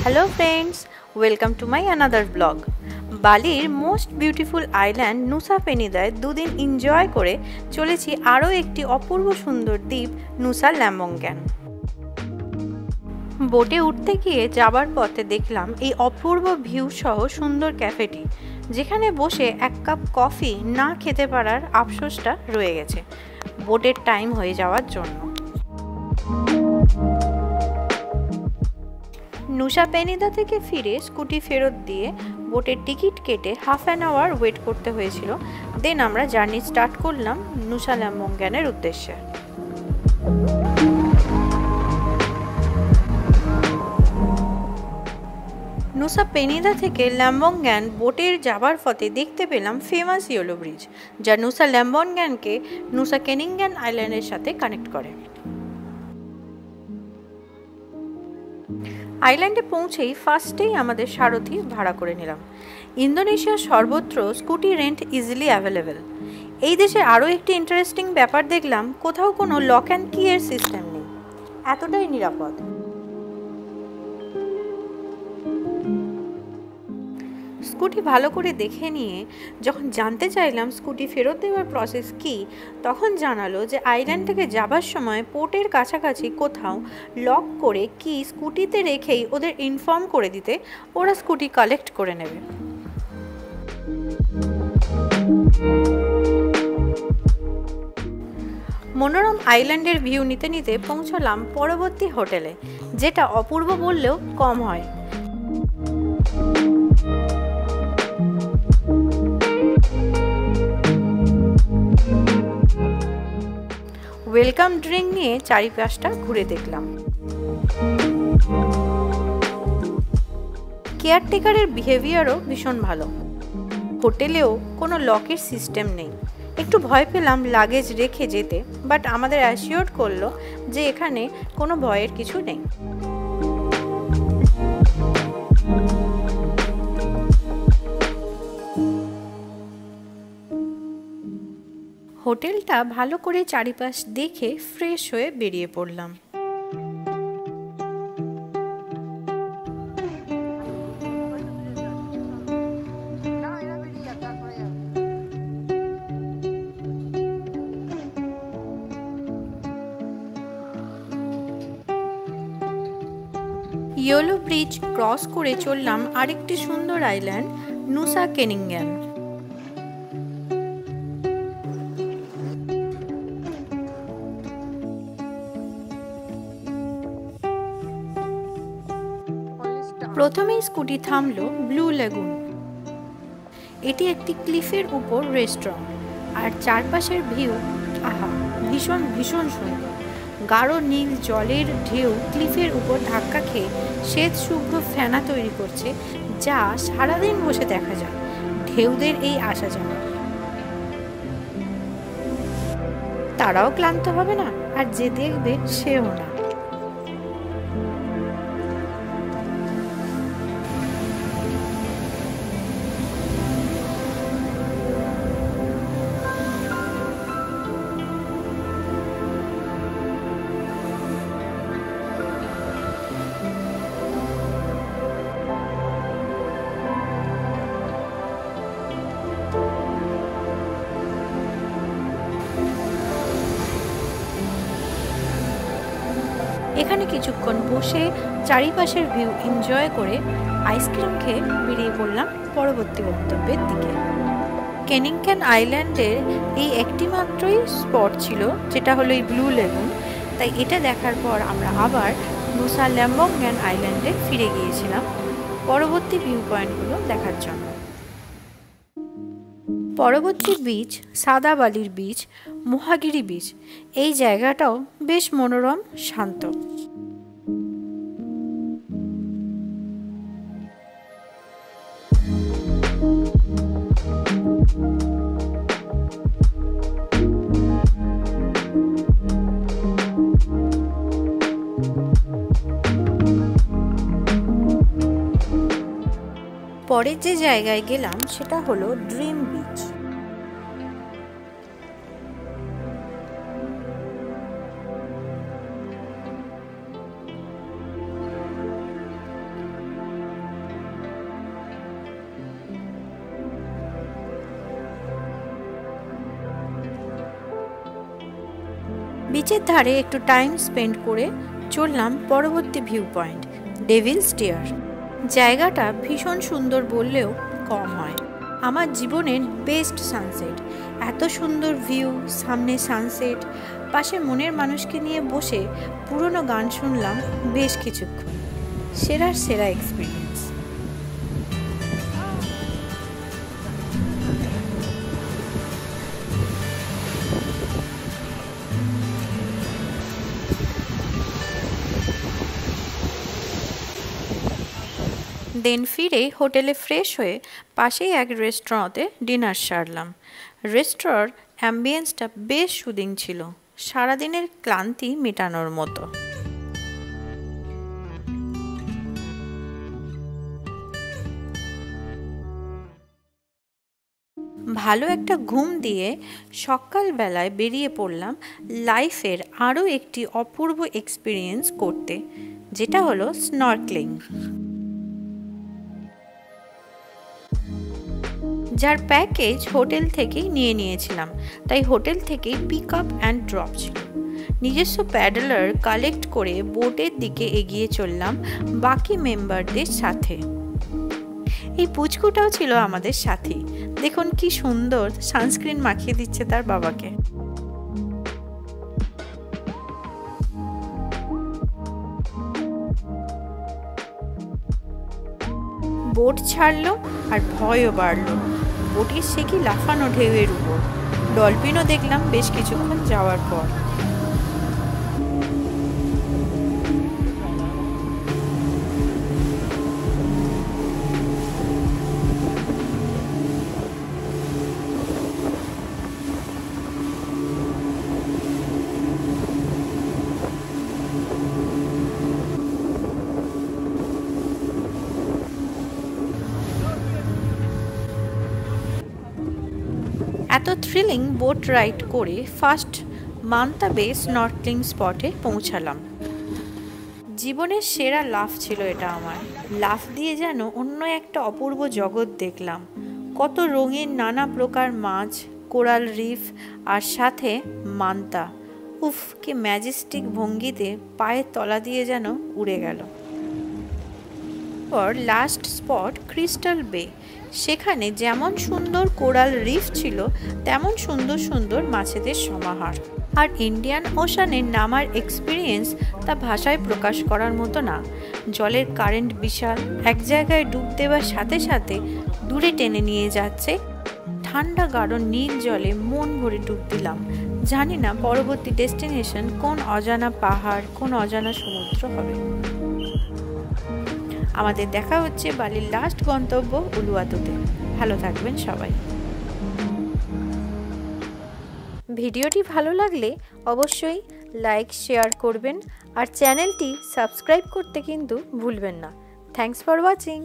Hello friends, welcome to my another vlog. বালির most beautiful island নুসা পেনিদায় দুদিন enjoy করে চলেছি আরও একটি অপূর্ব সুন্দর দ্বীপ নুসা ল্যাম্বঙ্গ্যান। বোটে উঠতে গিয়ে যাবার পথে দেখলাম এই অপূর্ব ভিউ সহ সুন্দর ক্যাফেটি, যেখানে বসে এক কাপ কফি না খেতে পারার আফসোসটা রয়ে গেছে বোটের টাইম হয়ে যাওয়ার জন্য। নুসা পেনিদা থেকে ফিরে স্কুটি ফেরত দিয়ে বোটের টিকিট কেটে হাফ অ্যান আওয়ার ওয়েট করতে হয়েছিল। দেন আমরা জার্নি স্টার্ট করলাম নুসা ল্যাম্বঙ্গ্যানের উদ্দেশ্যে। নুসা পেনিদা থেকে ল্যাম্বঙ্গ্যান বোটের যাবার পথে দেখতে পেলাম ফেমাস ইয়েলো ব্রিজ, যা নুসা ল্যাম্বঙ্গ্যানকে নুসা কেনিংগ্যান আইল্যান্ডের সাথে কানেক্ট করে। আইল্যান্ডে পৌঁছেই ফার্স্টেই আমাদের সারথি ভাড়া করে নিলাম। ইন্দোনেশিয়ার সর্বত্র স্কুটি রেন্ট ইজিলি অ্যাভেলেবেল। এই দেশে আরও একটি ইন্টারেস্টিং ব্যাপার দেখলাম, কোথাও কোনো লক অ্যান্ড কি এর সিস্টেম নেই, এতটাই নিরাপদ। স্কুটি ভালো করে দেখে নিয়ে যখন জানতে চাইলাম স্কুটি ফেরত দেওয়ার প্রসেস কী, তখন জানালো যে আইল্যান্ড থেকে যাবার সময় পোর্টের কাছাকাছি কোথাও লক করে কি স্কুটিতে রেখেই ওদের ইনফর্ম করে দিতে ওরা স্কুটি কালেক্ট করে নেবে। মনোরম আইল্যান্ডের ভিউ নিতে নিতে পৌঁছলাম পরবর্তী হোটেলে, যেটা অপূর্ব বললেও কম হয়। ওয়েলকাম ড্রিঙ্ক নিয়ে চারিপাশটা ঘুরে দেখলাম। কেয়ারটেকারের বিহেভিয়ারও ভীষণ ভালো। হোটেলেও কোনো লকের সিস্টেম নেই। একটু ভয় পেলাম লাগেজ রেখে যেতে, বাট আমাদের অ্যাসিওর করলো যে এখানে কোনো ভয়ের কিছু নেই। হোটেলটা ভালো করে চারিপাশ দেখে ফ্রেশ হয়ে বেরিয়ে পড়লাম। ইয়েলো ব্রিজ ক্রস করে চললাম আরেকটি সুন্দর আইল্যান্ড নুসা কেনিংগ্যান। প্রথমেই স্কুটি থামলো ব্লু লেগুন। এটি একটি ক্লিফের উপর রেস্টুরেন্ট, আর চারপাশের ভিউ আহা ভীষণ ভীষণ সুন্দর। গাঢ় নীল জলের ঢেউ ক্লিফের উপর ধাক্কা খেয়ে শ্বেত শুভ্র ফেনা তৈরি করছে, যা সারাদিন বসে দেখা যায়। ঢেউদের এই আসা যাওয়া, তারাও ক্লান্ত হবে না, আর যে দেখবে সেও না। এখানে কিছুক্ষণ বসে চারিপাশের ভিউ এনজয় করে আইসক্রিম খেয়ে বেরিয়ে পড়লাম পরবর্তী গন্তব্যের দিকে। কেনিংগ্যান আইল্যান্ডের এই একটি মাত্রই স্পট ছিল, যেটা হলো এই ব্লু লেগুন। তাই এটা দেখার পর আমরা আবার নুসা ল্যাম্বঙ্গ্যান আইল্যান্ডে ফিরে গিয়েছিলাম পরবর্তী ভিউ পয়েন্টগুলো দেখার জন্য। পরবর্তী বিচ সাদা বালির বিচ, মোহাগিরি বিচ। এই জায়গাটাও বেশ মনোরম, শান্ত। পরের যে জায়গায় গেলাম সেটা হলো ড্রিম বিচ। বিচের ধারে একটু টাইম স্পেন্ড করে চললাম পরবর্তী ভিউ পয়েন্ট ডেভিলস ডেয়ার। জায়গাটা ভীষণ সুন্দর বললেও কম হয়। আমার জীবনের বেস্ট সানসেট, এত সুন্দর ভিউ, সামনে সানসেট, পাশে মনের মানুষকে নিয়ে বসে পুরনো গান শুনলাম বেশ কিছুক্ষণ। সেরার সেরা এক্সপিরিয়েন্স। দেন ফিরে হোটেলে ফ্রেশ হয়ে পাশেই এক রেস্টুরেন্টে ডিনার সারলাম। রেস্টুরেন্ট অ্যাম্বিয়েন্সটা বেশ সুদিং ছিল, সারাদিনের ক্লান্তি মেটানোর মতো। ভালো একটা ঘুম দিয়ে সকালবেলায় বেরিয়ে পড়লাম লাইফের আরও একটি অপূর্ব এক্সপিরিয়েন্স করতে, যেটা হলো স্নর্কেলিং, যার প্যাকেজ হোটেল থেকেই নিয়ে নিয়েছিলাম। তাই হোটেল থেকেই পিক আপ অ্যান্ড ড্রপ ছিল। নিজস্ব প্যাডেলার কালেক্ট করে বোটের দিকে এগিয়ে চললাম বাকি মেম্বারদের সাথে। এই পুচকুটাও ছিল আমাদের সাথী। দেখুন কি সুন্দর সানস্ক্রিন মাখিয়ে দিচ্ছে তার বাবাকে। বোট ছাড়লো আর ভয়ও বাড়লো। বোটের সে কি লাফানো ঢেউয়ের উপর। ডলফিনও দেখলাম বেশ কিছুক্ষণ যাওয়ার পর। এত থ্রিলিং বোট রাইড করে ফার্স্ট মান্তা বে স্নর্কেলিং স্পটে পৌঁছালাম। জীবনের সেরা লাফ ছিল এটা আমার। লাফ দিয়ে যেন অন্য একটা অপূর্ব জগৎ দেখলাম। কত রঙিন নানা প্রকার মাছ, কোরাল রিফ আর সাথে মান্তা। উফ, কি ম্যাজেস্টিক ভঙ্গিতে পায়ের তলা দিয়ে যেন উড়ে গেল। পর লাস্ট স্পট ক্রিস্টাল বে। সেখানে যেমন সুন্দর কোরাল রিফ ছিল তেমন সুন্দর সুন্দর মাছেদের সমাহার। আর ইন্ডিয়ান ওশানের নামার এক্সপিরিয়েন্স তা ভাষায় প্রকাশ করার মতো না। জলের কারেন্ট বিশাল, এক জায়গায় ডুব দেওয়ার সাথে সাথে দূরে টেনে নিয়ে যাচ্ছে। ঠান্ডা গাঢ় নীল জলে মন ভরে ডুব দিলাম। জানি না পরবর্তী ডেস্টিনেশন কোন অজানা পাহাড়, কোন অজানা সমুদ্র হবে। আমাদের দেখা হচ্ছে বালির লাস্ট গন্তব্য উলুয়াতুতে। ভালো থাকবেন সবাই। ভিডিওটি ভালো লাগলে অবশ্যই লাইক শেয়ার করবেন আর চ্যানেলটি সাবস্ক্রাইব করতে কিন্তু ভুলবেন না। Thanks for watching.